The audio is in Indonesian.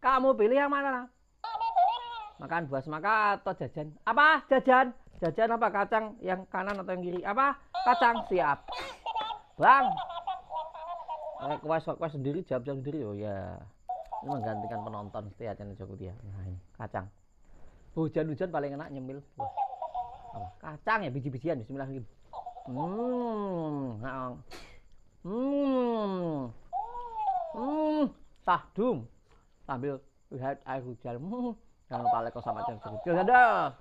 Kamu pilih yang mana? Makan buah semangka atau jajan? Apa? Jajan? Jajan apa? Kacang yang kanan atau yang kiri? Apa? Kacang. Siap. Bang. Kuas sendiri, jawab sendiri. Oh ya. Ini menggantikan penonton setia channel Joko dia. Nah ini kacang. Hujan-hujan paling enak nyemil. Wah. Apa? Kacang ya, biji-bijian. Bismillahirrahmanirrahim. Tahdum sambil lihat air hujan. Jangan lupa like, sama channel Joko. Dadah.